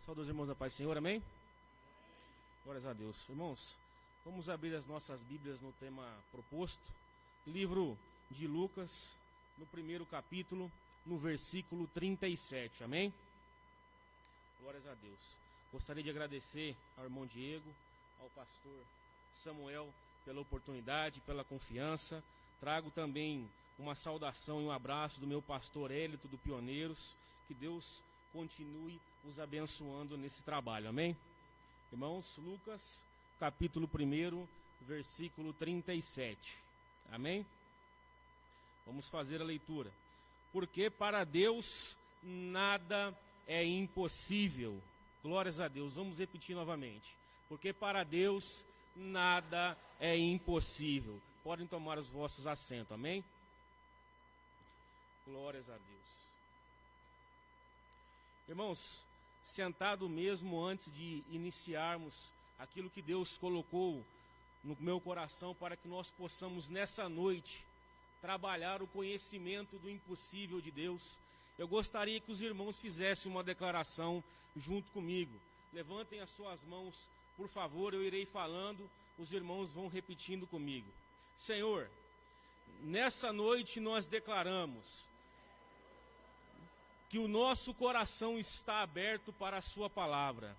Saúde aos irmãos da paz do Senhor, amém? Glórias a Deus. Irmãos, vamos abrir as nossas Bíblias no tema proposto. Livro de Lucas, no primeiro capítulo, no versículo 37, amém? Glórias a Deus. Gostaria de agradecer ao irmão Diego, ao pastor Samuel, pela oportunidade, pela confiança. Trago também uma saudação e um abraço do meu pastor Hélito do Pioneiros. Que Deus continue os abençoando nesse trabalho, amém? Irmãos, Lucas, capítulo 1, versículo 37, amém? Vamos fazer a leitura. Porque para Deus nada é impossível. Glórias a Deus. Vamos repetir novamente. Porque para Deus nada é impossível. Podem tomar os vossos assentos, amém? Glórias a Deus. Irmãos, sentado mesmo antes de iniciarmos aquilo que Deus colocou no meu coração para que nós possamos nessa noite trabalhar o conhecimento do impossível de Deus, eu gostaria que os irmãos fizessem uma declaração junto comigo. Levantem as suas mãos, por favor, eu irei falando, os irmãos vão repetindo comigo. Senhor, nessa noite nós declaramos que o nosso coração está aberto para a sua palavra.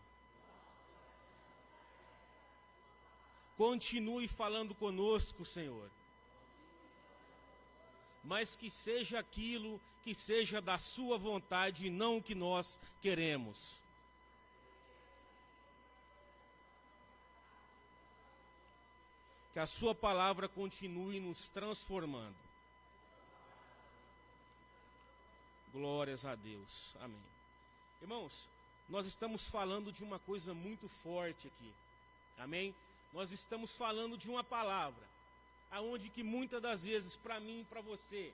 Continue falando conosco, Senhor. Mas que seja aquilo que seja da sua vontade e não o que nós queremos. Que a sua palavra continue nos transformando. Glórias a Deus. Amém. Irmãos, nós estamos falando de uma coisa muito forte aqui. Amém? Nós estamos falando de uma palavra, aonde que muitas das vezes, para mim e para você,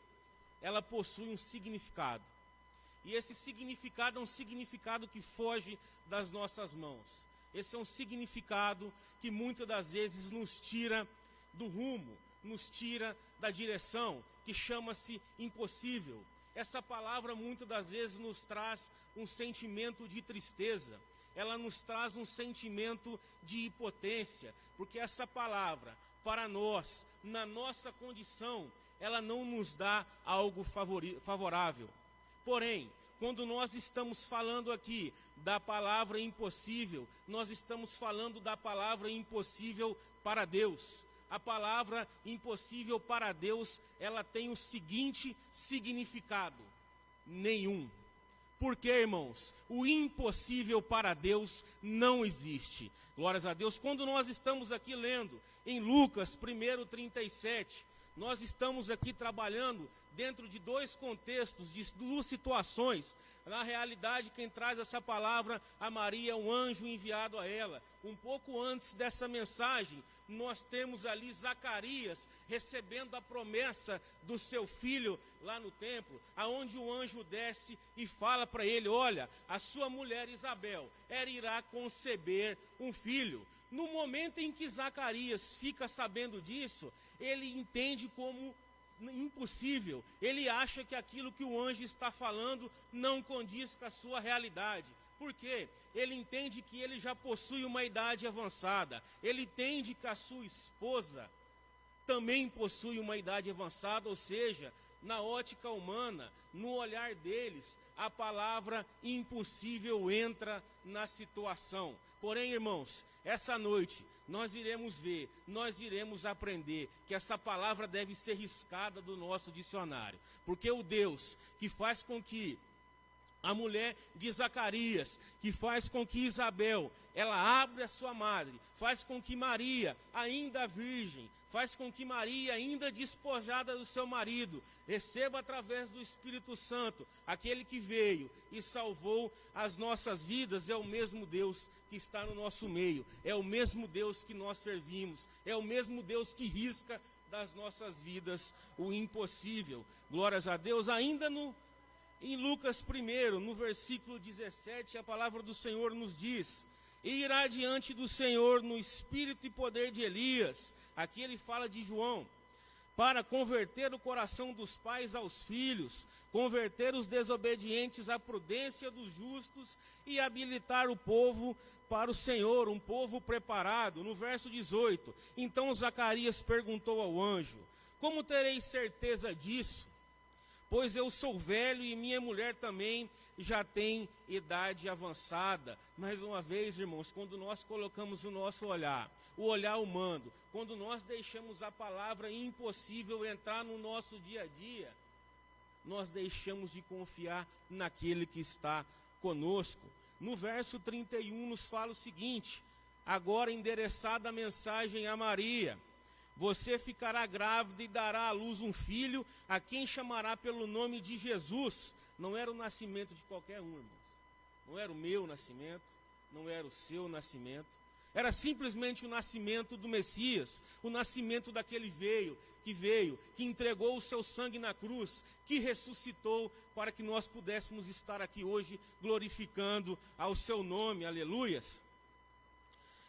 ela possui um significado. E esse significado é um significado que foge das nossas mãos. Esse é um significado que muitas das vezes nos tira do rumo, nos tira da direção, que chama-se impossível. Essa palavra muitas das vezes nos traz um sentimento de tristeza, ela nos traz um sentimento de impotência, porque essa palavra, para nós, na nossa condição, ela não nos dá algo favorável. Porém, quando nós estamos falando aqui da palavra impossível, nós estamos falando da palavra impossível para Deus. A palavra impossível para Deus, ela tem o seguinte significado: nenhum. Por quê, irmãos? O impossível para Deus não existe. Glórias a Deus. Quando nós estamos aqui lendo em Lucas 1:37, nós estamos aqui trabalhando dentro de dois contextos, de duas situações. Na realidade, quem traz essa palavra a Maria é um anjo enviado a ela. Um pouco antes dessa mensagem, nós temos ali Zacarias recebendo a promessa do seu filho lá no templo, aonde o anjo desce e fala para ele: olha, a sua mulher Isabel, ela irá conceber um filho. No momento em que Zacarias fica sabendo disso, ele entende como impossível. Ele acha que aquilo que o anjo está falando não condiz com a sua realidade. Por quê? Ele entende que ele já possui uma idade avançada. Ele entende que a sua esposa também possui uma idade avançada, ou seja, na ótica humana, no olhar deles, a palavra impossível entra na situação. Porém, irmãos, essa noite nós iremos ver, nós iremos aprender que essa palavra deve ser riscada do nosso dicionário. Porque o Deus que faz com que a mulher de Zacarias, que faz com que Isabel, ela abre a sua madre, faz com que Maria, ainda virgem, faz com que Maria, ainda despojada do seu marido, receba através do Espírito Santo, aquele que veio e salvou as nossas vidas, é o mesmo Deus que está no nosso meio, é o mesmo Deus que nós servimos, é o mesmo Deus que risca das nossas vidas o impossível. Glórias a Deus. Ainda em Lucas 1, no versículo 17, a palavra do Senhor nos diz: e irá diante do Senhor no espírito e poder de Elias. Aqui ele fala de João, para converter o coração dos pais aos filhos, converter os desobedientes à prudência dos justos e habilitar o povo para o Senhor, um povo preparado. No verso 18, então Zacarias perguntou ao anjo: como terei certeza disso? Pois eu sou velho e minha mulher também já tem idade avançada. Mais uma vez, irmãos, quando nós colocamos o nosso olhar, o olhar humano, quando nós deixamos a palavra impossível entrar no nosso dia a dia, nós deixamos de confiar naquele que está conosco. No verso 31 nos fala o seguinte: agora endereçada a mensagem a Maria: você ficará grávida e dará à luz um filho, a quem chamará pelo nome de Jesus. Não era o nascimento de qualquer um, irmãos. Não era o meu nascimento, não era o seu nascimento. Era simplesmente o nascimento do Messias, o nascimento daquele que entregou o seu sangue na cruz, que ressuscitou para que nós pudéssemos estar aqui hoje glorificando ao seu nome, aleluias.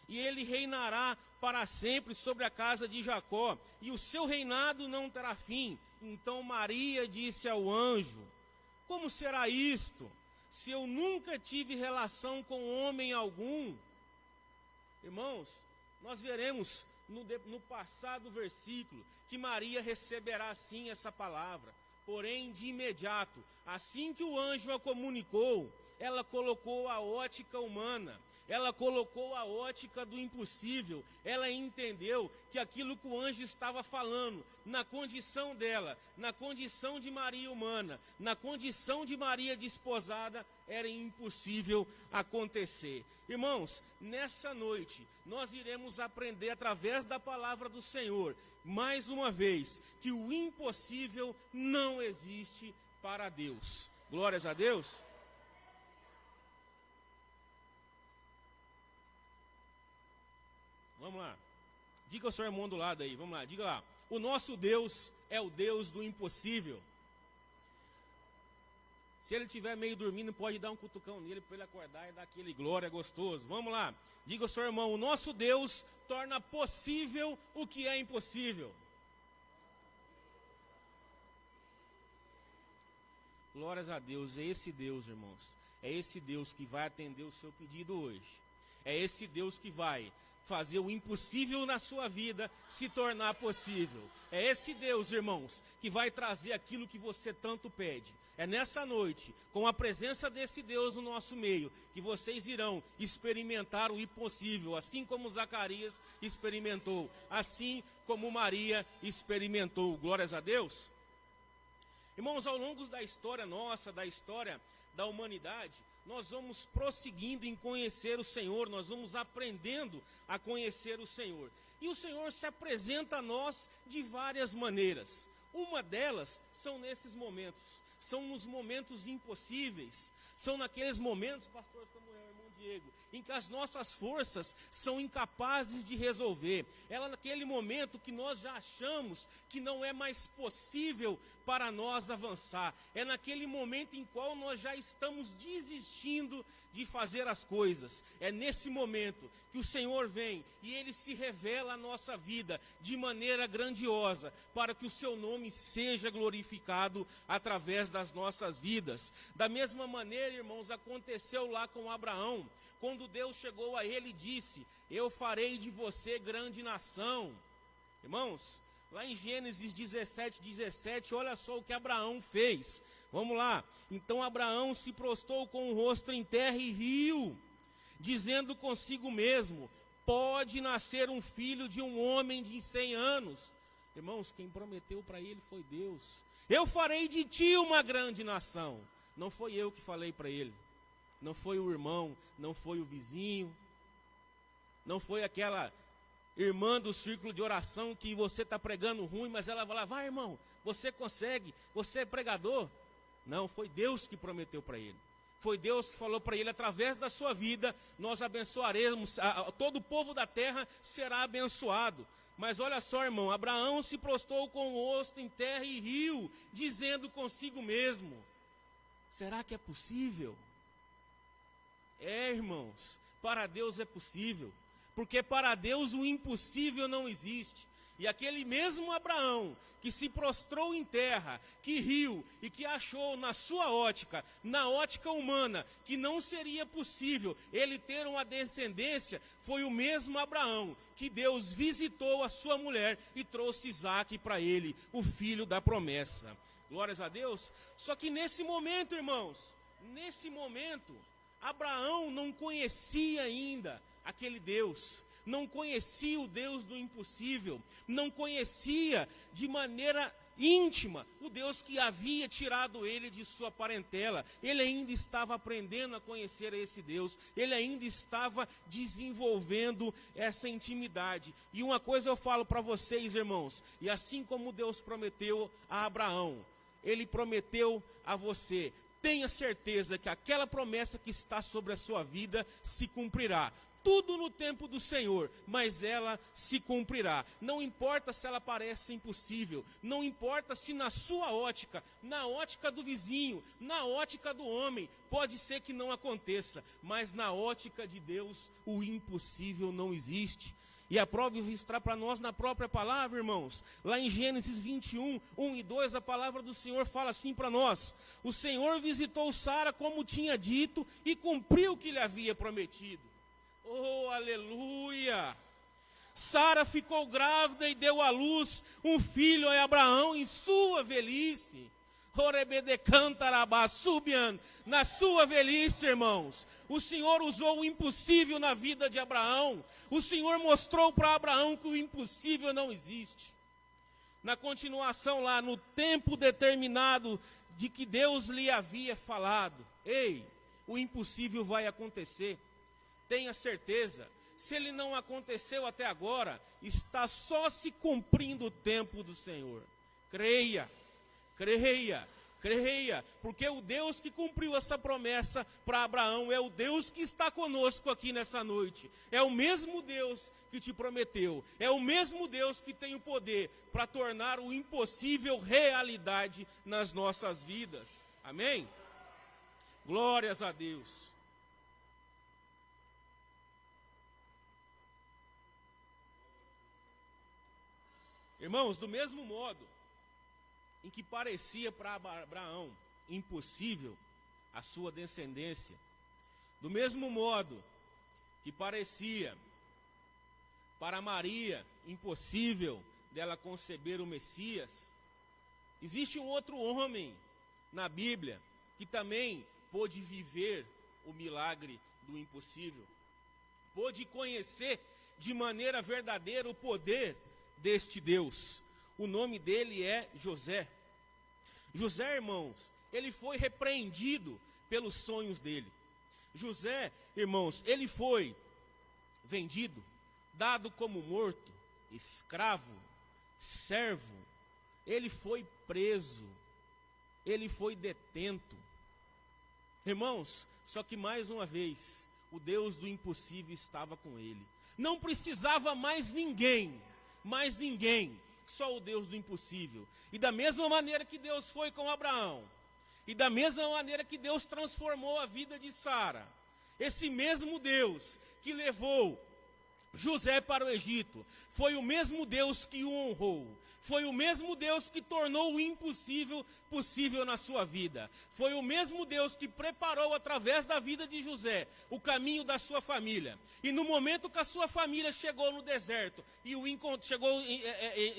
E ele reinará para sempre sobre a casa de Jacó, e o seu reinado não terá fim. Então Maria disse ao anjo: como será isto, se eu nunca tive relação com homem algum? Irmãos, nós veremos no passado versículo que Maria receberá sim essa palavra. Porém, de imediato, assim que o anjo a comunicou, ela colocou a ótica humana, ela colocou a ótica do impossível. Ela entendeu que aquilo que o anjo estava falando, na condição dela, na condição de Maria humana, na condição de Maria desposada, era impossível acontecer. Irmãos, nessa noite, nós iremos aprender através da palavra do Senhor, mais uma vez, que o impossível não existe para Deus. Glórias a Deus. Vamos lá, diga ao seu irmão do lado aí, vamos lá, diga lá: o nosso Deus é o Deus do impossível. Se ele estiver meio dormindo, pode dar um cutucão nele para ele acordar e dar aquele glória gostoso. Vamos lá, diga ao seu irmão: o nosso Deus torna possível o que é impossível. Glórias a Deus. É esse Deus, irmãos, é esse Deus que vai atender o seu pedido hoje. É esse Deus que vai fazer o impossível na sua vida se tornar possível. É esse Deus, irmãos, que vai trazer aquilo que você tanto pede. É nessa noite, com a presença desse Deus no nosso meio, que vocês irão experimentar o impossível, assim como Zacarias experimentou, assim como Maria experimentou. Glórias a Deus. Irmãos, ao longo da história nossa, da história da humanidade, nós vamos prosseguindo em conhecer o Senhor, nós vamos aprendendo a conhecer o Senhor. E o Senhor se apresenta a nós de várias maneiras. Uma delas são nesses momentos, são nos momentos impossíveis, são naqueles momentos, pastor Samuel, irmão Diego, em que as nossas forças são incapazes de resolver. É naquele momento que nós já achamos que não é mais possível para nós avançar. É naquele momento em qual nós já estamos desistindo de fazer as coisas. É nesse momento que o Senhor vem e Ele se revela à nossa vida de maneira grandiosa, para que o seu nome seja glorificado através das nossas vidas. Da mesma maneira, irmãos, aconteceu lá com Abraão, quando Deus chegou a ele e disse: eu farei de você grande nação. Irmãos, lá em Gênesis 17, olha só o que Abraão fez. Vamos lá. Então Abraão se prostrou com o rosto em terra e riu, dizendo consigo mesmo: pode nascer um filho de um homem de 100 anos. Irmãos, quem prometeu para ele foi Deus. Eu farei de ti uma grande nação. Não foi eu que falei para ele. Não foi o irmão, não foi o vizinho, não foi aquela irmã do círculo de oração que você está pregando ruim, mas ela vai lá: vai, irmão, você consegue, você é pregador. Não, foi Deus que prometeu para ele. Foi Deus que falou para ele: através da sua vida nós abençoaremos, todo o povo da terra será abençoado. Mas olha só, irmão, Abraão se prostrou com o rosto em terra e riu, dizendo consigo mesmo: será que é possível? É, irmãos, para Deus é possível, porque para Deus o impossível não existe. E aquele mesmo Abraão, que se prostrou em terra, que riu e que achou na sua ótica, na ótica humana, que não seria possível ele ter uma descendência, foi o mesmo Abraão que Deus visitou a sua mulher e trouxe Isaque para ele, o filho da promessa. Glórias a Deus. Só que nesse momento, irmãos, nesse momento, Abraão não conhecia ainda aquele Deus. Não conhecia o Deus do impossível, não conhecia de maneira íntima o Deus que havia tirado ele de sua parentela. Ele ainda estava aprendendo a conhecer esse Deus, ele ainda estava desenvolvendo essa intimidade. E uma coisa eu falo para vocês, irmãos, e assim como Deus prometeu a Abraão, ele prometeu a você. Tenha certeza que aquela promessa que está sobre a sua vida se cumprirá. Tudo no tempo do Senhor, mas ela se cumprirá. Não importa se ela parece impossível, não importa se na sua ótica, na ótica do vizinho, na ótica do homem, pode ser que não aconteça, mas na ótica de Deus, o impossível não existe. E a prova está para nós na própria palavra, irmãos. Lá em Gênesis 21, 1 e 2, a palavra do Senhor fala assim para nós: o Senhor visitou Sara como tinha dito e cumpriu o que lhe havia prometido. Oh, aleluia! Sara ficou grávida e deu à luz um filho a Abraão em sua velhice. Na sua velhice, irmãos, o Senhor usou o impossível na vida de Abraão. O Senhor mostrou para Abraão que o impossível não existe. Na continuação lá, no tempo determinado de que Deus lhe havia falado: ei, o impossível vai acontecer. Tenha certeza, se ele não aconteceu até agora, está só se cumprindo o tempo do Senhor. Creia, creia, creia, porque o Deus que cumpriu essa promessa para Abraão é o Deus que está conosco aqui nessa noite. É o mesmo Deus que te prometeu, é o mesmo Deus que tem o poder para tornar o impossível realidade nas nossas vidas. Amém? Glórias a Deus. Irmãos, do mesmo modo em que parecia para Abraão impossível a sua descendência, do mesmo modo que parecia para Maria impossível dela conceber o Messias, existe um outro homem na Bíblia que também pôde viver o milagre do impossível, pôde conhecer de maneira verdadeira o poder deste Deus. O nome dele é José. José, irmãos, ele foi repreendido pelos sonhos dele. José, irmãos, ele foi vendido, dado como morto, escravo, servo. Ele foi preso, ele foi detento. Irmãos, só que mais uma vez, o Deus do impossível estava com ele. Não precisava mais ninguém, só o Deus do impossível. E da mesma maneira que Deus foi com Abraão, e da mesma maneira que Deus transformou a vida de Sara, esse mesmo Deus que levou José para o Egito, foi o mesmo Deus que o honrou, foi o mesmo Deus que tornou o impossível possível na sua vida, foi o mesmo Deus que preparou através da vida de José o caminho da sua família. E no momento que a sua família chegou no deserto, e chegou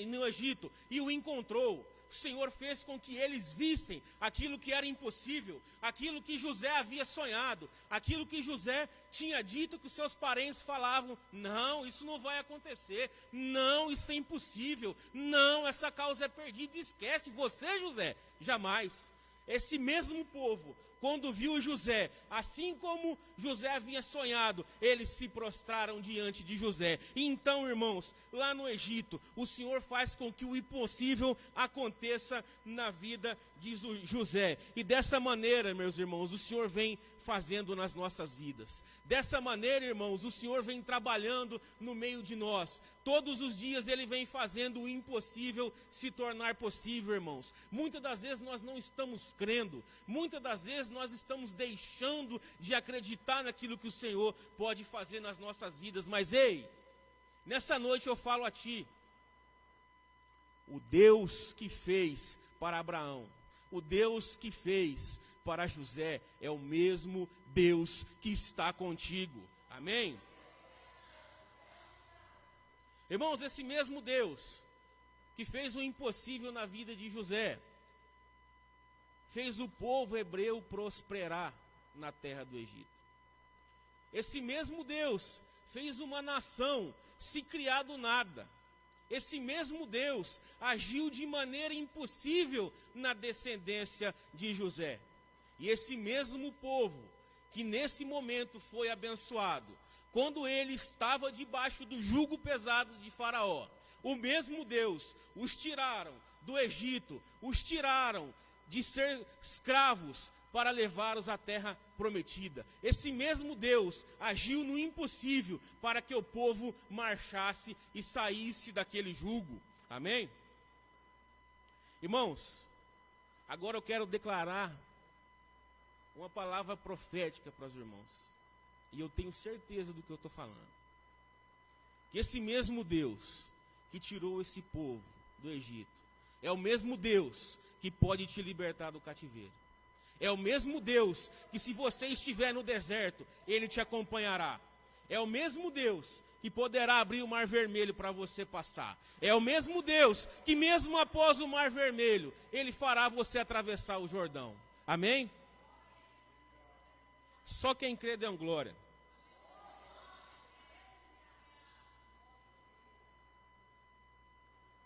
no Egito e o encontrou, o Senhor fez com que eles vissem aquilo que era impossível, aquilo que José havia sonhado, aquilo que José tinha dito, que os seus parentes falavam: não, isso não vai acontecer, não, isso é impossível, não, essa causa é perdida, esquece, você, José, jamais. Esse mesmo povo, quando viu José, assim como José havia sonhado, eles se prostraram diante de José. E então, irmãos, lá no Egito, o Senhor faz com que o impossível aconteça na vida de José. E dessa maneira, meus irmãos, o Senhor vem fazendo nas nossas vidas. Dessa maneira, irmãos, o Senhor vem trabalhando no meio de nós. Todos os dias Ele vem fazendo o impossível se tornar possível, irmãos. Muitas das vezes nós não estamos crendo, muitas das vezes nós estamos deixando de acreditar naquilo que o Senhor pode fazer nas nossas vidas. Mas ei, nessa noite eu falo a ti, O Deus que fez para Abraão, o Deus que fez para José, é o mesmo Deus que está contigo. Amém? Irmãos, esse mesmo Deus que fez o impossível na vida de José, fez o povo hebreu prosperar na terra do Egito. Esse mesmo Deus fez uma nação se criar do nada. Esse mesmo Deus agiu de maneira impossível na descendência de José. E esse mesmo povo, que nesse momento foi abençoado, quando ele estava debaixo do jugo pesado de Faraó, o mesmo Deus os tiraram do Egito, os tiraram de ser escravos para levá-los à terra prometida. Esse mesmo Deus agiu no impossível para que o povo marchasse e saísse daquele jugo. Amém? Irmãos, agora eu quero declarar uma palavra profética para os irmãos. E eu tenho certeza do que eu estou falando. Que esse mesmo Deus que tirou esse povo do Egito é o mesmo Deus que pode te libertar do cativeiro. É o mesmo Deus que, se você estiver no deserto, Ele te acompanhará. É o mesmo Deus que poderá abrir o mar vermelho para você passar. É o mesmo Deus que, mesmo após o mar vermelho, Ele fará você atravessar o Jordão. Amém? Só quem crê dê glória.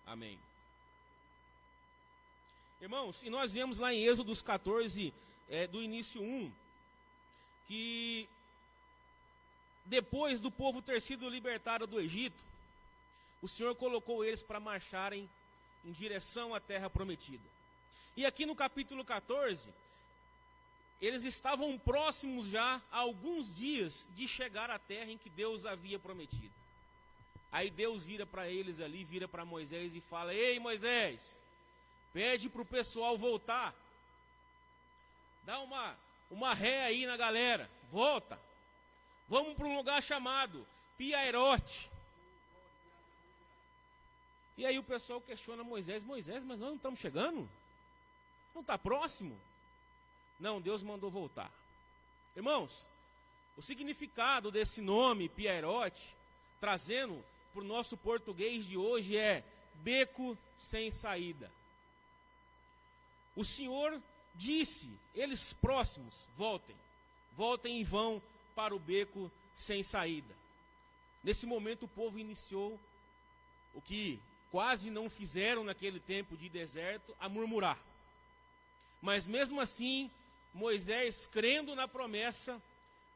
Amém. Irmãos, e nós vemos lá em Êxodo 14, do início 1, que depois do povo ter sido libertado do Egito, o Senhor colocou eles para marcharem em direção à terra prometida. E aqui no capítulo 14, eles estavam próximos já a alguns dias de chegar à terra em que Deus havia prometido. Aí Deus vira para eles ali, vira para Moisés e fala: ei, Moisés, pede para o pessoal voltar. Dá uma ré aí na galera. Volta. Vamos para um lugar chamado Piairote. E aí o pessoal questiona Moisés: Moisés, mas nós não estamos chegando? Não está próximo? Não, Deus mandou voltar. Irmãos, o significado desse nome, Piairote, trazendo para o nosso português de hoje, é beco sem saída. O Senhor disse, eles próximos, voltem e vão para o beco sem saída. Nesse momento o povo iniciou o que quase não fizeram naquele tempo de deserto, a murmurar. Mas mesmo assim, Moisés, crendo na promessa,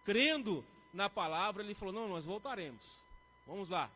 crendo na palavra, ele falou: não, nós voltaremos. Vamos lá.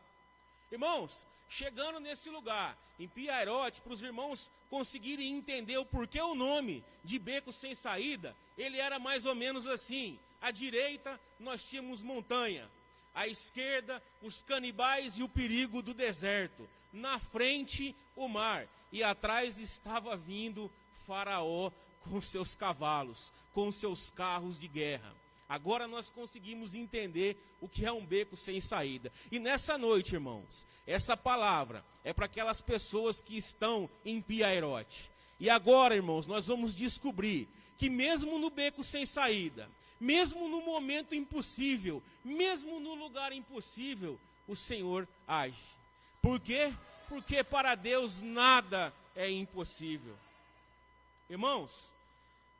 Irmãos, chegando nesse lugar, em Piairote, para os irmãos conseguirem entender o porquê o nome de beco sem saída, ele era mais ou menos assim: à direita nós tínhamos montanha, à esquerda os canibais e o perigo do deserto, na frente o mar, e atrás estava vindo Faraó com seus cavalos, com seus carros de guerra. Agora nós conseguimos entender o que é um beco sem saída. E nessa noite, irmãos, essa palavra é para aquelas pessoas que estão em Piairote. E agora, irmãos, nós vamos descobrir que mesmo no beco sem saída, mesmo no momento impossível, mesmo no lugar impossível, o Senhor age. Por quê? Porque para Deus nada é impossível. Irmãos,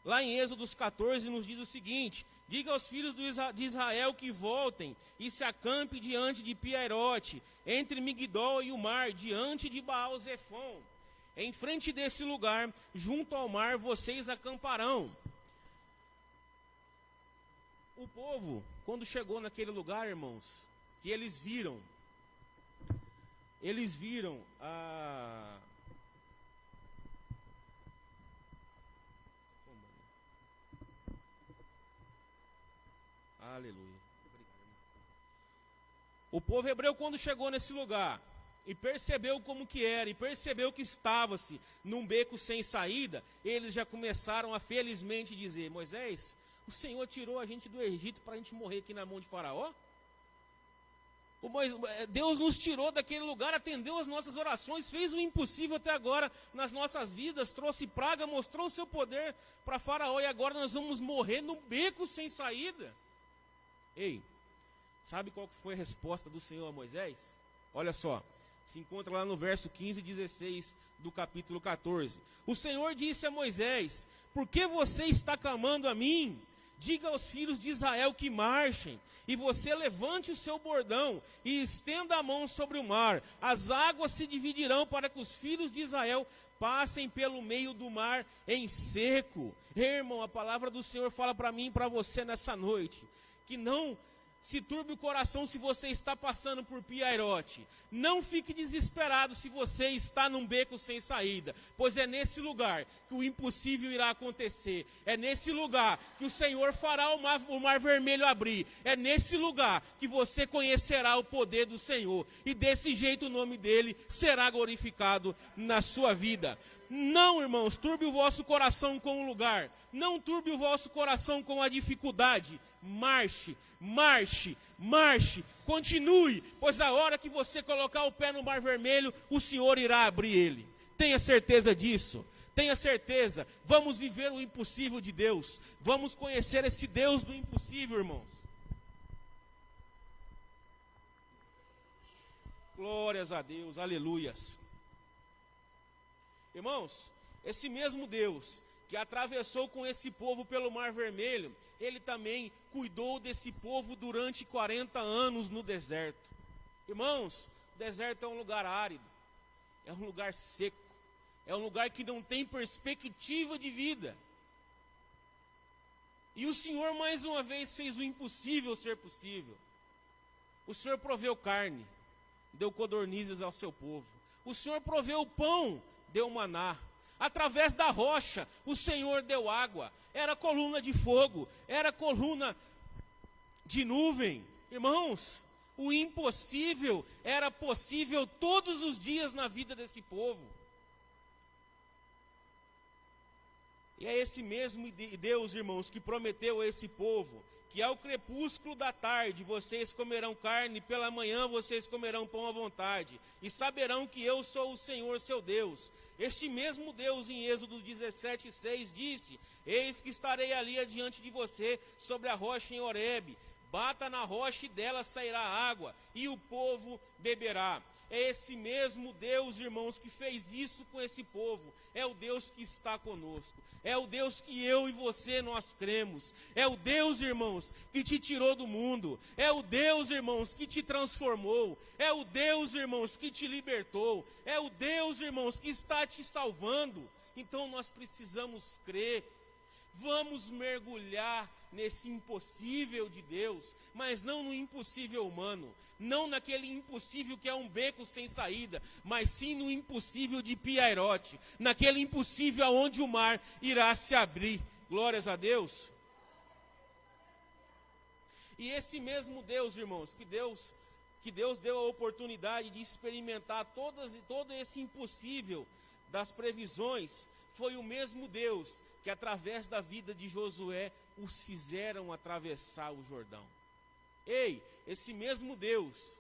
lá em Êxodo 14 nos diz o seguinte: diga aos filhos de Israel que voltem e se acampe diante de Piairote, entre Migdol e o mar, diante de Baal-Zefon. Em frente desse lugar, junto ao mar, vocês acamparão. O povo, quando chegou naquele lugar, irmãos, que eles viram a... Aleluia. O povo hebreu, quando chegou nesse lugar e percebeu como que era, e percebeu que estava-se num beco sem saída, eles já começaram a felizmente dizer: Moisés, o Senhor tirou a gente do Egito para a gente morrer aqui na mão de Faraó? Deus nos tirou daquele lugar, atendeu as nossas orações, fez o impossível até agora nas nossas vidas, trouxe praga, mostrou o seu poder para Faraó, e agora nós vamos morrer num beco sem saída. Ei, sabe qual foi a resposta do Senhor a Moisés? Olha só, se encontra lá no verso 15 e 16 do capítulo 14. O Senhor disse a Moisés: por que você está clamando a mim? Diga aos filhos de Israel que marchem, e você levante o seu bordão e estenda a mão sobre o mar. As águas se dividirão para que os filhos de Israel passem pelo meio do mar em seco. Irmão, a palavra do Senhor fala para mim e para você nessa noite, que não se turbe o coração se você está passando por piairote. Não fique desesperado se você está num beco sem saída, pois é nesse lugar que o impossível irá acontecer. É nesse lugar que o Senhor fará o mar vermelho abrir. É nesse lugar que você conhecerá o poder do Senhor. E desse jeito o nome dele será glorificado na sua vida. Não, irmãos, turbe o vosso coração com o lugar. Não turbe o vosso coração com a dificuldade. Marche, marche, marche, continue, pois a hora que você colocar o pé no mar vermelho, o Senhor irá abrir ele. Tenha certeza disso, tenha certeza. Vamos viver o impossível de Deus, vamos conhecer esse Deus do impossível, irmãos. Glórias a Deus, aleluias. Irmãos, esse mesmo Deus que atravessou com esse povo pelo Mar Vermelho, ele também cuidou desse povo durante 40 anos no deserto. Irmãos, o deserto é um lugar árido, é um lugar seco, é um lugar que não tem perspectiva de vida. E o Senhor mais uma vez fez o impossível ser possível. O Senhor proveu carne, deu codornizes ao seu povo. O Senhor proveu pão, deu maná. Através da rocha, o Senhor deu água. Era coluna de fogo, era coluna de nuvem. Irmãos, o impossível era possível todos os dias na vida desse povo. E é esse mesmo Deus, irmãos, que prometeu a esse povo que ao crepúsculo da tarde vocês comerão carne, pela manhã vocês comerão pão à vontade, e saberão que eu sou o Senhor seu Deus. Este mesmo Deus em Êxodo 17:6 disse: eis que estarei ali adiante de você sobre a rocha em Horebe, bata na rocha e dela sairá água, e o povo beberá. É esse mesmo Deus, irmãos, que fez isso com esse povo. É o Deus que está conosco. É o Deus que eu e você nós cremos. É o Deus, irmãos, que te tirou do mundo. É o Deus, irmãos, que te transformou. É o Deus, irmãos, que te libertou. É o Deus, irmãos, que está te salvando. Então nós precisamos crer. Vamos mergulhar nesse impossível de Deus, mas não no impossível humano, não naquele impossível que é um beco sem saída, mas sim no impossível de Piairote, naquele impossível aonde o mar irá se abrir. Glórias a Deus. E esse mesmo Deus, irmãos, que Deus deu a oportunidade de experimentar todo esse impossível das previsões, foi o mesmo Deus que através da vida de Josué os fizeram atravessar o Jordão. Ei, esse mesmo Deus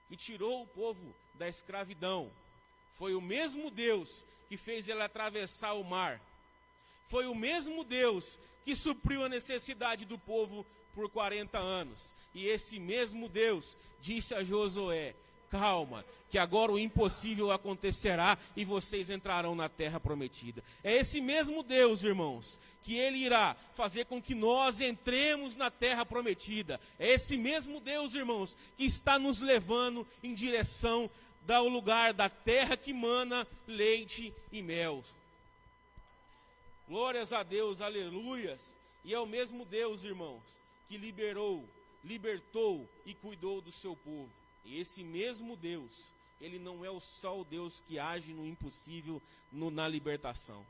que tirou o povo da escravidão, foi o mesmo Deus que fez ele atravessar o mar. Foi o mesmo Deus que supriu a necessidade do povo por 40 anos. E esse mesmo Deus disse a Josué: calma, que agora o impossível acontecerá e vocês entrarão na terra prometida. É esse mesmo Deus, irmãos, que ele irá fazer com que nós entremos na terra prometida. É esse mesmo Deus, irmãos, que está nos levando em direção ao lugar da terra que mana leite e mel. Glórias a Deus, aleluias. E é o mesmo Deus, irmãos, que libertou e cuidou do seu povo. E esse mesmo Deus, ele não é só o Deus que age no impossível na libertação.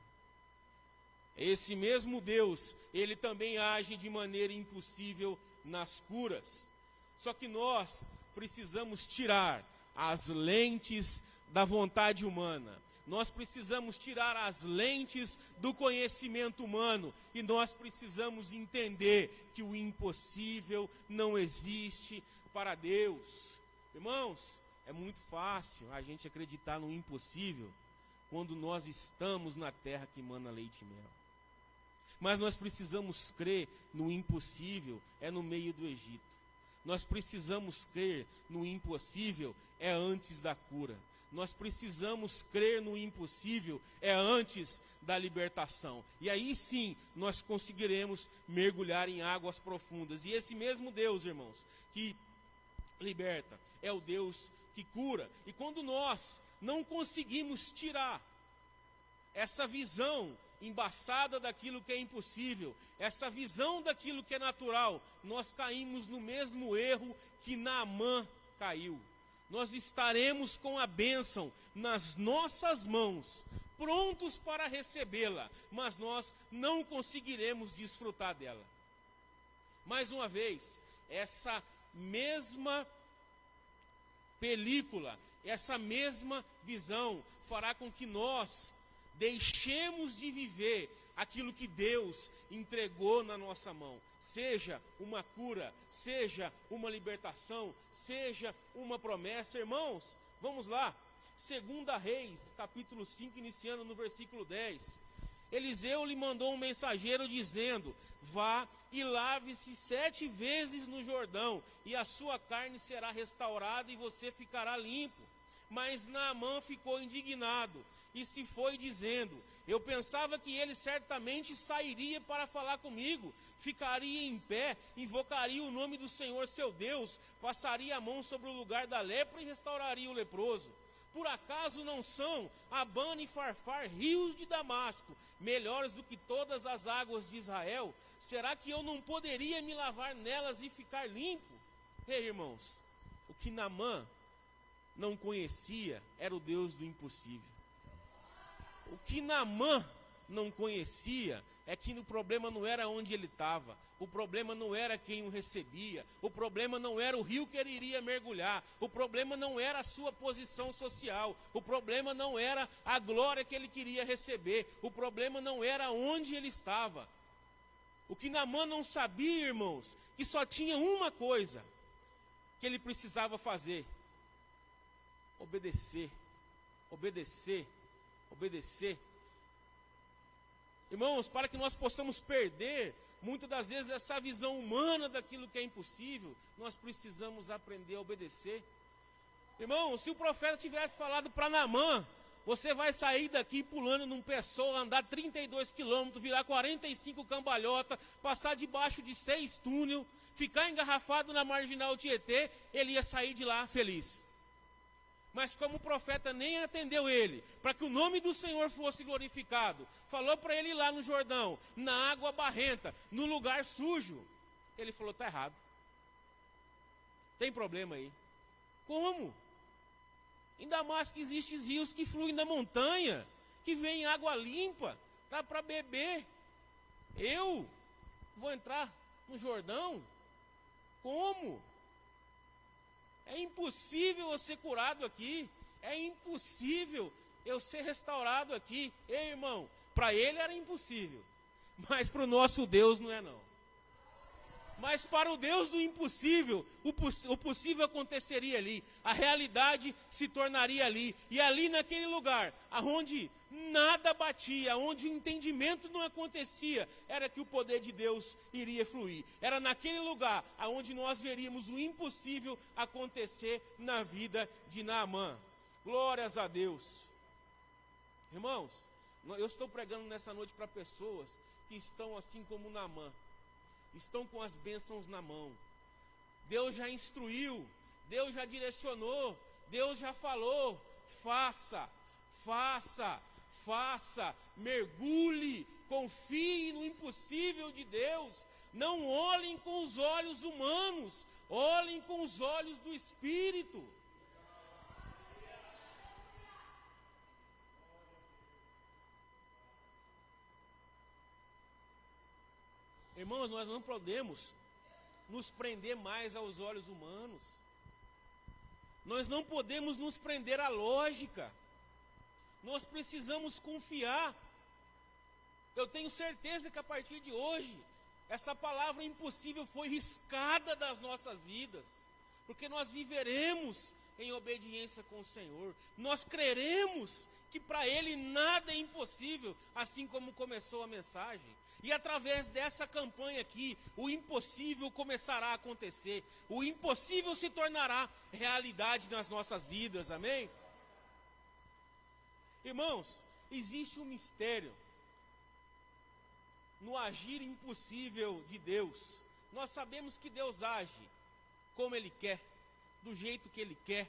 Esse mesmo Deus, ele também age de maneira impossível nas curas. Só que nós precisamos tirar as lentes da vontade humana. Nós precisamos tirar as lentes do conhecimento humano e nós precisamos entender que o impossível não existe para Deus. Irmãos, é muito fácil a gente acreditar no impossível quando nós estamos na terra que emana leite e mel. Mas nós precisamos crer no impossível, é no meio do Egito. Nós precisamos crer no impossível, é antes da cura. Nós precisamos crer no impossível, é antes da libertação. E aí sim, nós conseguiremos mergulhar em águas profundas. E esse mesmo Deus, irmãos, que liberta, é o Deus que cura. E quando nós não conseguimos tirar essa visão embaçada daquilo que é impossível, essa visão daquilo que é natural, nós caímos no mesmo erro que Naamã caiu. Nós estaremos com a bênção nas nossas mãos, prontos para recebê-la, mas nós não conseguiremos desfrutar dela. Mais uma vez, essa mesma película, essa mesma visão fará com que nós deixemos de viver aquilo que Deus entregou na nossa mão. Seja uma cura, seja uma libertação, seja uma promessa. Irmãos, vamos lá. 2 Reis, capítulo 5, iniciando no versículo 10. Eliseu lhe mandou um mensageiro dizendo: vá e lave-se 7 vezes no Jordão, e a sua carne será restaurada e você ficará limpo. Mas Naamã ficou indignado e se foi dizendo: eu pensava que ele certamente sairia para falar comigo, ficaria em pé, invocaria o nome do Senhor seu Deus, passaria a mão sobre o lugar da lepra e restauraria o leproso. Por acaso não são Abana e Farfar, rios de Damasco, melhores do que todas as águas de Israel? Será que eu não poderia me lavar nelas e ficar limpo? Ei, irmãos, o que Naamã não conhecia era o Deus do impossível. O que Naamã não conhecia é que o problema não era onde ele estava, o problema não era quem o recebia, o problema não era o rio que ele iria mergulhar, o problema não era a sua posição social, o problema não era a glória que ele queria receber, o problema não era onde ele estava. O que Naamã não sabia, irmãos, que só tinha uma coisa que ele precisava fazer: obedecer, obedecer, obedecer. Irmãos, para que nós possamos perder, muitas das vezes, essa visão humana daquilo que é impossível, nós precisamos aprender a obedecer. Irmãos, se o profeta tivesse falado para Naamã: você vai sair daqui pulando num pessoal, andar 32 quilômetros, virar 45 cambalhota, passar debaixo de 6 túneis, ficar engarrafado na marginal Tietê, ele ia sair de lá feliz. Mas como o profeta nem atendeu ele, para que o nome do Senhor fosse glorificado, falou para ele ir lá no Jordão, na água barrenta, no lugar sujo, ele falou: está errado, tem problema aí. Como? Em Damasco existem rios que fluem da montanha, que vem água limpa, dá para beber. Eu vou entrar no Jordão? Como? É impossível eu ser curado aqui, é impossível eu ser restaurado aqui. Ei, irmão, para ele era impossível, mas para o nosso Deus não é não. Mas para o Deus do impossível, o possível aconteceria ali, a realidade se tornaria ali, e ali naquele lugar, aonde nada batia, onde o entendimento não acontecia, era que o poder de Deus iria fluir. Era naquele lugar, aonde nós veríamos o impossível acontecer na vida de Naamã. Glórias a Deus. Irmãos, eu estou pregando nessa noite para pessoas que estão assim como Naamã, estão com as bênçãos na mão. Deus já instruiu, Deus já direcionou, Deus já falou: faça, faça, faça, mergulhe, confie no impossível de Deus. Não olhem com os olhos humanos, olhem com os olhos do Espírito. Irmãos, nós não podemos nos prender mais aos olhos humanos. Nós não podemos nos prender à lógica. Nós precisamos confiar. Eu tenho certeza que a partir de hoje, essa palavra impossível foi riscada das nossas vidas. porque nós viveremos em obediência com o Senhor. Nós creremos que para Ele nada é impossível, assim como começou a mensagem. E através dessa campanha aqui, o impossível começará a acontecer. O impossível se tornará realidade nas nossas vidas, amém? Irmãos, existe um mistério no agir impossível de Deus. Nós sabemos que Deus age como Ele quer, do jeito que Ele quer,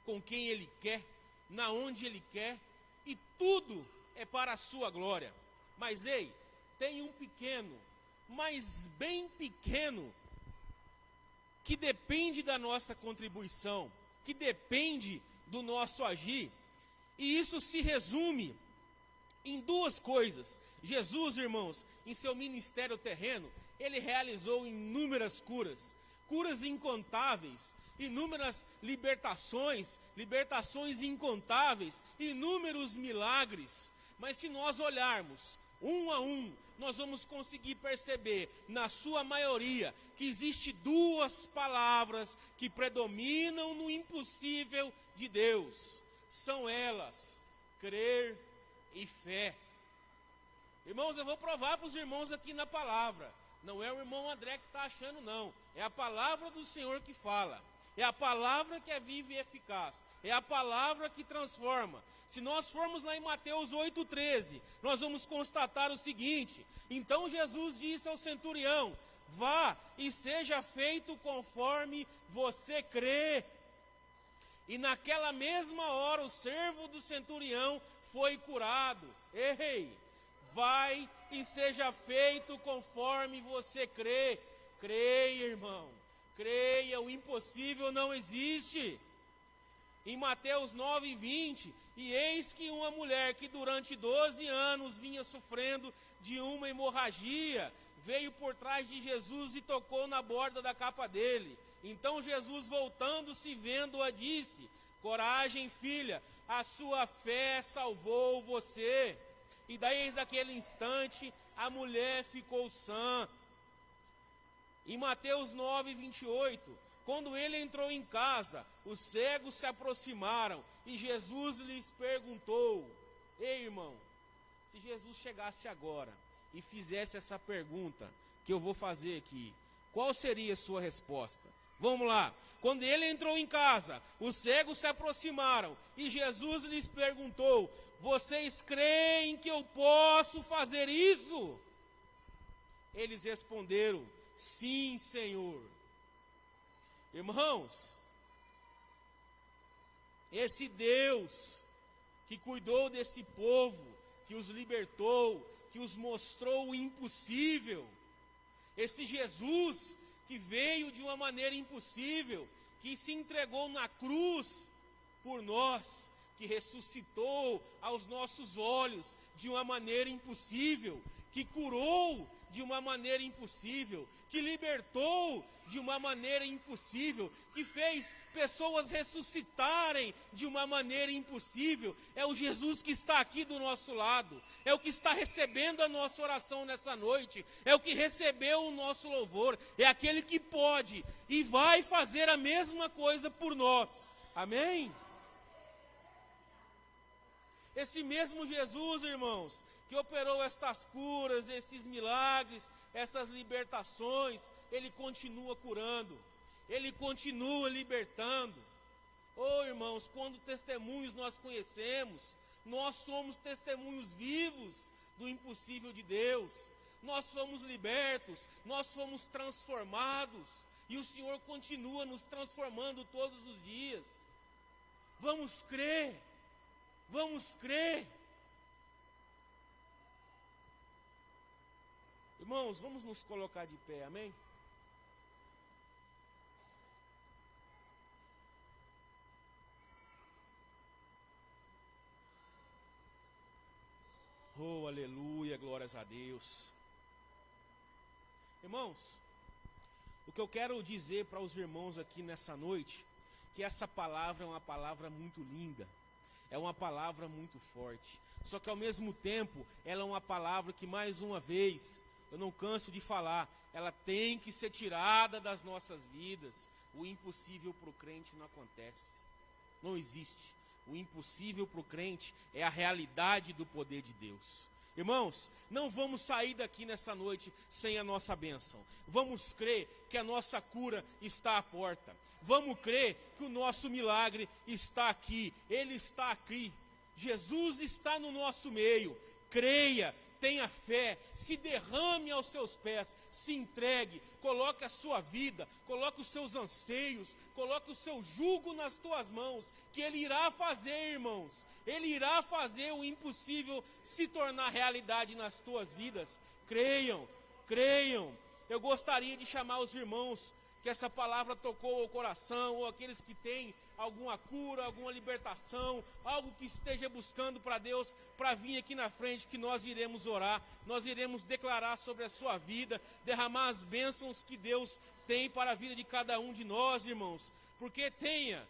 com quem Ele quer, na onde Ele quer, e tudo é para a sua glória. Mas ei, tem um pequeno, mas bem pequeno, que depende da nossa contribuição, que depende do nosso agir, e isso se resume em duas coisas. Jesus, irmãos, em seu ministério terreno, Ele realizou inúmeras curas, curas incontáveis, inúmeras libertações incontáveis, inúmeros milagres. Mas se nós olharmos um a um, nós vamos conseguir perceber, na sua maioria, que existe duas palavras que predominam no impossível de Deus. São elas, crer e fé. Irmãos, eu vou provar para os irmãos aqui na palavra. Não é o irmão André que está achando, não. É a palavra do Senhor que fala. É a palavra que é viva e eficaz. É a palavra que transforma. Se nós formos lá em Mateus 8,13, nós vamos constatar o seguinte: então Jesus disse ao centurião: vá e seja feito conforme você crê. E naquela mesma hora o servo do centurião foi curado. Ei, vai e seja feito conforme você crê. Creia, irmão. Creia, o impossível não existe. Em Mateus 9:20, e eis que uma mulher que durante 12 anos vinha sofrendo de uma hemorragia, veio por trás de Jesus e tocou na borda da capa dele. Então Jesus, voltando-se, vendo-a, disse: coragem, filha, a sua fé salvou você. E daí, daquele instante, a mulher ficou sã. Em Mateus 9:28, quando ele entrou em casa, os cegos se aproximaram e Jesus lhes perguntou: ei, irmão, se Jesus chegasse agora e fizesse essa pergunta que eu vou fazer aqui, qual seria a sua resposta? Vamos lá. Quando ele entrou em casa, os cegos se aproximaram e Jesus lhes perguntou: vocês creem que eu posso fazer isso? Eles responderam: sim, Senhor. Irmãos, esse Deus que cuidou desse povo, que os libertou, que os mostrou o impossível, esse Jesus que veio de uma maneira impossível, que se entregou na cruz por nós, que ressuscitou aos nossos olhos de uma maneira impossível, que curou de uma maneira impossível, que libertou de uma maneira impossível, que fez pessoas ressuscitarem de uma maneira impossível. É o Jesus que está aqui do nosso lado, é o que está recebendo a nossa oração nessa noite, é o que recebeu o nosso louvor, é aquele que pode e vai fazer a mesma coisa por nós. Amém? Esse mesmo Jesus, irmãos, que operou estas curas, esses milagres, essas libertações, Ele continua curando, Ele continua libertando. Oh, irmãos, quando testemunhos nós conhecemos, nós somos testemunhos vivos do impossível de Deus. Nós somos libertos, nós somos transformados, e o Senhor continua nos transformando todos os dias. Vamos crer, vamos crer. Irmãos, vamos nos colocar de pé, amém? Oh, aleluia, glórias a Deus. Irmãos, o que eu quero dizer para os irmãos aqui nessa noite, que essa palavra é uma palavra muito linda, é uma palavra muito forte, só que ao mesmo tempo, ela é uma palavra que mais uma vez eu não canso de falar, ela tem que ser tirada das nossas vidas. O impossível para o crente não acontece, não existe. O impossível para o crente é a realidade do poder de Deus. Irmãos, não vamos sair daqui nessa noite sem a nossa bênção. Vamos crer que a nossa cura está à porta. Vamos crer que o nosso milagre está aqui. Ele está aqui. Jesus está no nosso meio. Creia, tenha fé, se derrame aos seus pés, se entregue, coloque a sua vida, coloque os seus anseios, coloque o seu jugo nas tuas mãos, que Ele irá fazer, irmãos. Ele irá fazer o impossível se tornar realidade nas tuas vidas. Creiam, creiam. Eu gostaria de chamar os irmãos que essa palavra tocou ao coração, ou aqueles que têm alguma cura, alguma libertação, algo que esteja buscando para Deus, para vir aqui na frente, que nós iremos orar, nós iremos declarar sobre a sua vida, derramar as bênçãos que Deus tem para a vida de cada um de nós, irmãos, porque tenha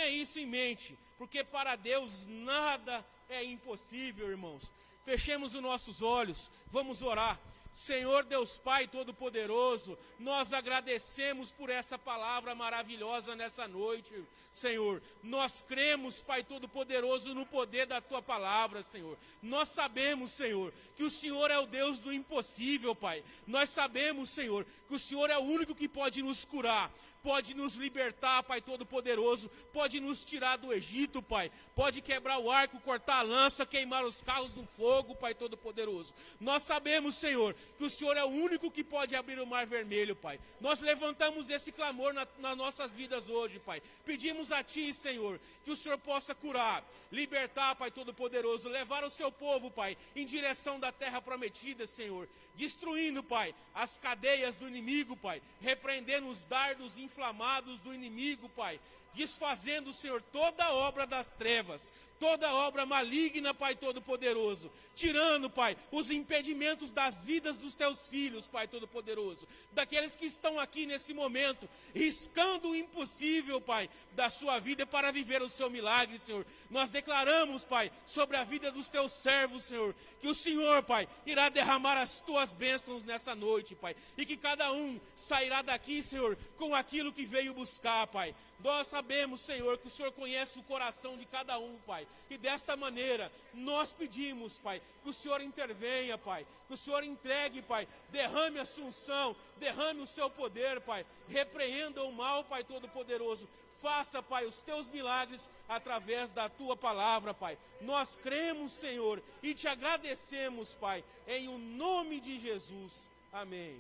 isso em mente, porque para Deus nada é impossível, irmãos. Fechemos os nossos olhos, vamos orar. Senhor Deus Pai Todo-Poderoso, nós agradecemos por essa palavra maravilhosa nessa noite, Senhor. Nós cremos, Pai Todo-Poderoso, no poder da Tua palavra, Senhor. Nós sabemos, Senhor, que o Senhor é o Deus do impossível, Pai. Nós sabemos, Senhor, que o Senhor é o único que pode nos curar, pode nos libertar, Pai Todo-Poderoso, pode nos tirar do Egito, Pai, pode quebrar o arco, cortar a lança, queimar os carros no fogo, Pai Todo-Poderoso. Nós sabemos, Senhor, que o Senhor é o único que pode abrir o mar vermelho, Pai. Nós levantamos esse clamor nas nossas vidas hoje, Pai. Pedimos a Ti, Senhor, que o Senhor possa curar, libertar, Pai Todo-Poderoso, levar o Seu povo, Pai, em direção da terra prometida, Senhor, destruindo, Pai, as cadeias do inimigo, Pai, repreendendo os dardos inflamados do inimigo, Pai, desfazendo, Senhor, toda a obra das trevas, toda a obra maligna, Pai Todo-Poderoso, tirando, Pai, os impedimentos das vidas dos Teus filhos, Pai Todo-Poderoso, daqueles que estão aqui nesse momento, riscando o impossível, Pai, da sua vida para viver o Seu milagre, Senhor. Nós declaramos, Pai, sobre a vida dos Teus servos, Senhor, que o Senhor, Pai, irá derramar as Tuas bênçãos nessa noite, Pai, e que cada um sairá daqui, Senhor, com aquilo que veio buscar, Pai. Nós sabemos, Senhor, que o Senhor conhece o coração de cada um, Pai. E desta maneira, nós pedimos, Pai, que o Senhor intervenha, Pai. Que o Senhor entregue, Pai. Derrame a sua unção, derrame o seu poder, Pai. Repreenda o mal, Pai Todo-Poderoso. Faça, Pai, os Teus milagres através da Tua palavra, Pai. Nós cremos, Senhor, e Te agradecemos, Pai, em o nome de Jesus. Amém.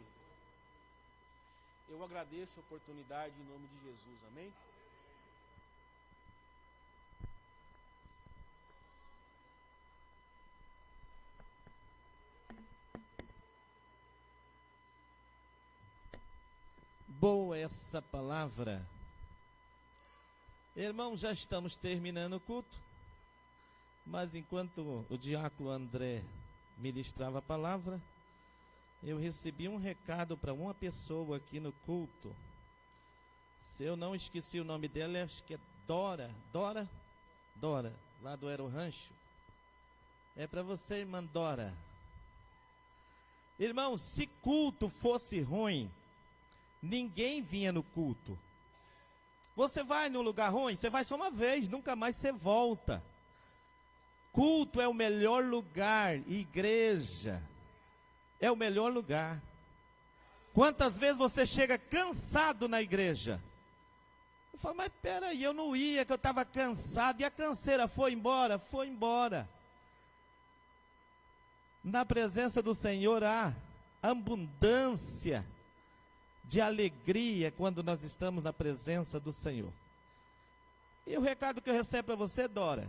Eu agradeço a oportunidade em nome de Jesus. Amém. Boa essa palavra. Irmãos, já estamos terminando o culto, mas enquanto o diácono André ministrava a palavra, eu recebi um recado para uma pessoa aqui no culto. Se eu não esqueci o nome dela, acho que é Dora, lá do Aero Rancho. É para você, irmã Dora. Irmão, se culto fosse ruim, ninguém vinha no culto. Você vai num lugar ruim, você vai só uma vez, nunca mais você volta. Culto é o melhor lugar, igreja é o melhor lugar. Quantas vezes você chega cansado na igreja? Eu falo, mas peraí, eu não ia, que eu estava cansado, e a canseira foi embora? Foi embora. Na presença do Senhor há abundância de alegria quando nós estamos na presença do Senhor. E o recado que eu recebo para você, Dora,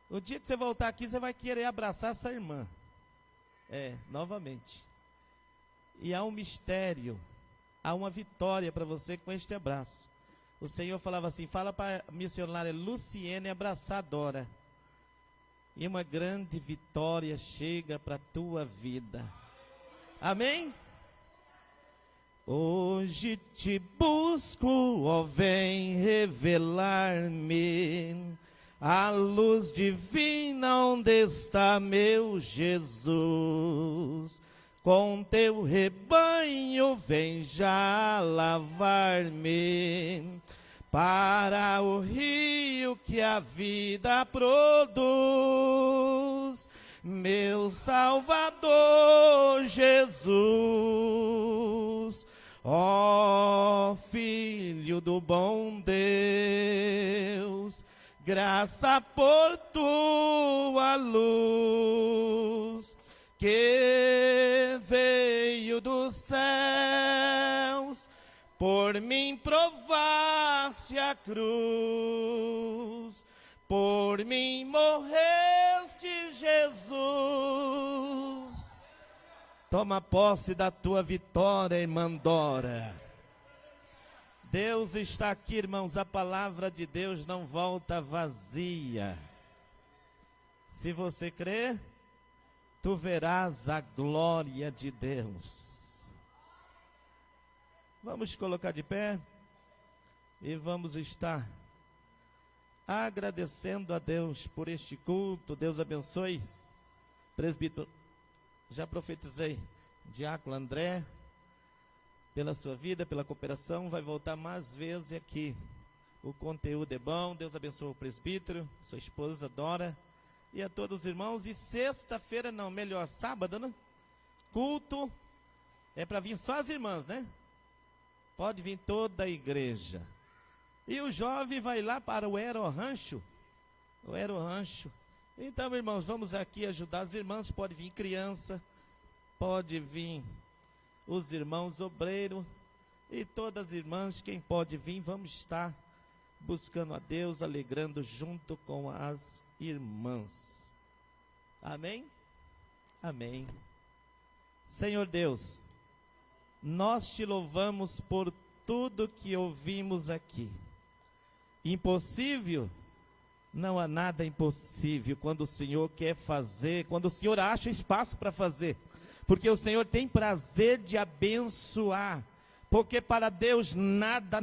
o dia que você voltar aqui, você vai querer abraçar essa irmã. Novamente. E há um mistério, há uma vitória para você com este abraço. O Senhor falava assim, fala para a missionária Luciene abraçar a Dora. E uma grande vitória chega para a tua vida. Amém? Hoje te busco, ó, vem revelar-me a luz divina, onde está meu Jesus? com teu rebanho vem já lavar-me para o rio que a vida produz. Meu Salvador Jesus, ó Filho do bom Deus, graça por tua luz, que veio dos céus, por mim provaste a cruz, por mim morreste, Jesus. Toma posse da tua vitória, irmã Dora. Deus está aqui, irmãos, a palavra de Deus não volta vazia. Se você crer, tu verás a glória de Deus. Vamos colocar de pé e vamos estar agradecendo a Deus por este culto. Deus abençoe. Presbítero, já profetizei, diácono André, pela sua vida, pela cooperação, vai voltar mais vezes aqui. O conteúdo é bom. Deus abençoe o presbítero, sua esposa Dora e a todos os irmãos. E sexta-feira, não, melhor, sábado, né? Culto é para vir só as irmãs, né? Pode vir toda a igreja. E o jovem vai lá para o Aero Rancho. O Aero Rancho. Então, irmãos, vamos aqui ajudar as irmãs. Pode vir criança, pode vir os irmãos obreiros e todas as irmãs. Quem pode vir, vamos estar buscando a Deus, alegrando junto com as irmãs. Amém? Amém. Senhor Deus, nós te louvamos por tudo que ouvimos aqui. Impossível? Não há nada impossível quando o Senhor quer fazer, quando o Senhor acha espaço para fazer. Porque o Senhor tem prazer de abençoar. Porque para Deus nada,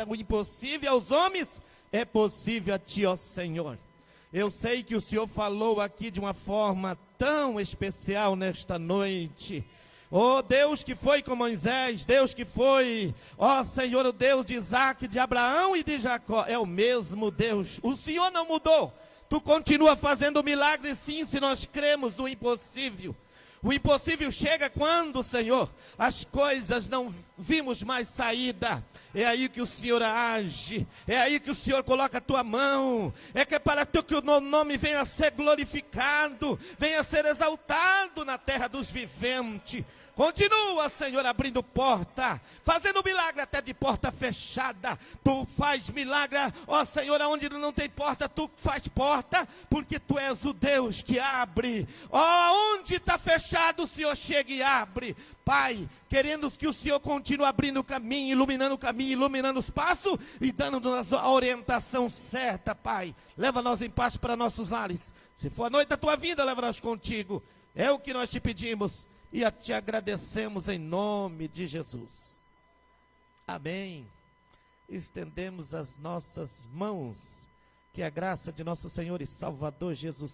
o impossível aos homens é possível a ti, ó Senhor. Eu sei que o Senhor falou aqui de uma forma tão especial nesta noite. Oh Deus que foi com Moisés, Deus que foi, ó Senhor, o Deus de Isaac, de Abraão e de Jacó, é o mesmo Deus. O Senhor não mudou. Tu continua fazendo milagres, sim, se nós cremos no impossível. O impossível chega quando, Senhor, as coisas não vimos mais saída. É aí que o Senhor age. É aí que o Senhor coloca a tua mão. É que é para que o nome venha a ser glorificado, venha a ser exaltado na terra dos viventes. Continua, Senhor, abrindo porta, fazendo milagre até de porta fechada. Tu faz milagre, ó Senhor, onde não tem porta, tu faz porta, porque tu és o Deus que abre. Ó, onde está fechado, o Senhor chega e abre. Pai, querendo que o Senhor continue abrindo o caminho, iluminando os passos e dando-nos a orientação certa, Pai. Leva-nos em paz para nossos lares. Se for a noite da tua vida, leva-nos contigo. É o que nós te pedimos. E te agradecemos em nome de Jesus. Amém. Estendemos as nossas mãos. Que a graça de nosso Senhor e Salvador Jesus